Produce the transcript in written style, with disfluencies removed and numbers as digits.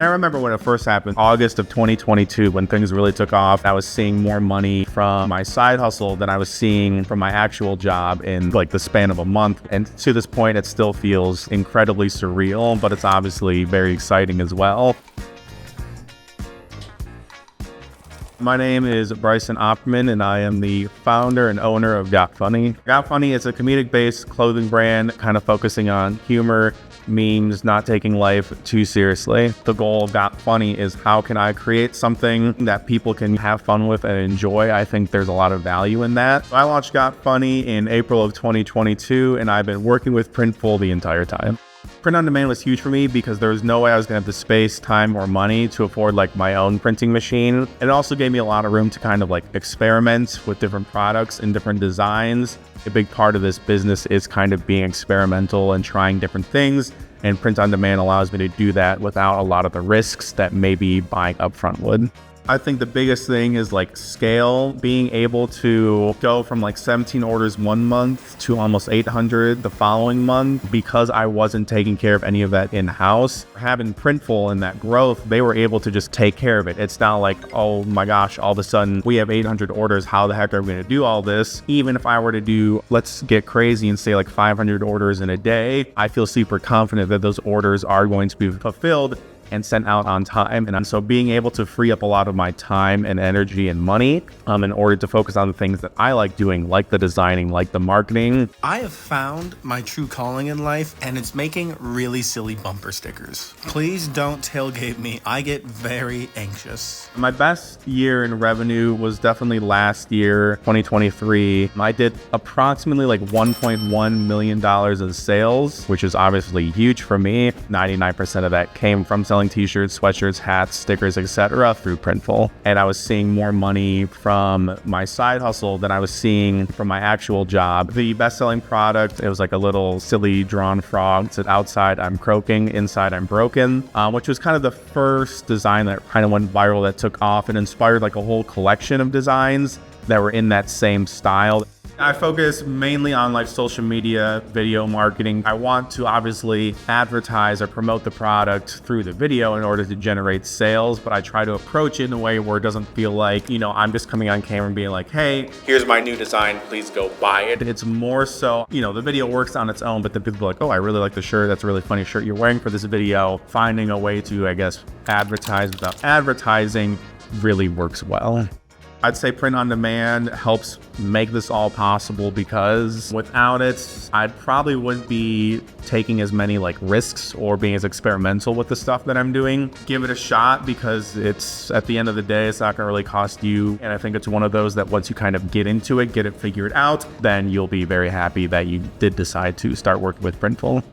I remember when it first happened, August of 2022, when things really took off. I was seeing more money from my side hustle than I was seeing from my actual job in like the span of a month. And to this point, it still feels incredibly surreal, but it's obviously very exciting as well. My name is Bryson and I am the founder and owner of Got Funny. Got Funny is a comedic-based clothing brand kind of focusing on humor, memes, not taking life too seriously. The goal of Got Funny is how can I create something that people can have fun with and enjoy. I think there's a lot of value in that. So I launched Got Funny in April of 2022 and I've been working with Printful the entire time. Print on demand was huge for me because there was no way I was going to have the space, time, or money to afford like my own printing machine. It also gave me a lot of room to kind of like experiment with different products and different designs. A big part of this business is kind of being experimental and trying different things. And print on demand allows me to do that without a lot of the risks that maybe buying upfront would. I think the biggest thing is like scale, being able to go from like 17 orders one month to almost 800 the following month because I wasn't taking care of any of that in-house. Having Printful and that growth, they were able to just take care of it. It's not like, oh my gosh, all of a sudden we have 800 orders. How the heck are we going to do all this? Even if I were to do, let's get crazy and say like 500 orders in a day, I feel super confident that those orders are going to be fulfilled and sent out on time. And so being able to free up a lot of my time and energy and money in order to focus on the things that I like doing, like the designing, like the marketing. I have found my true calling in life, and it's making really silly bumper stickers. Please don't tailgate me. I get very anxious. My best year in revenue was definitely last year, 2023. I did approximately like $1.1 million in sales, which is obviously huge for me. 99% of that came from selling t-shirts, sweatshirts, hats, stickers, etc. through Printful. And I was seeing more money from my side hustle than I was seeing from my actual job. The best-selling product, it was like a little silly drawn frog. It said, outside I'm croaking, inside I'm broken, which was kind of the first design that kind of went viral that took off and inspired like a whole collection of designs that were in that same style. I focus mainly on like social media, video marketing. I want to obviously advertise or promote the product through the video in order to generate sales, but I try to approach it in a way where it doesn't feel like, I'm just coming on camera and being like, hey, here's my new design, please go buy it. It's more so, the video works on its own, but then people are like, oh, I really like the shirt. That's a really funny shirt you're wearing for this video. Finding a way to, I guess, advertise without advertising really works well. I'd say print on demand helps make this all possible because without it, I probably wouldn't be taking as many like risks or being as experimental with the stuff that I'm doing. Give it a shot because it's at the end of the day, it's not gonna really cost you. And I think it's one of those that once you kind of get into it, get it figured out, then you'll be very happy that you did decide to start working with Printful.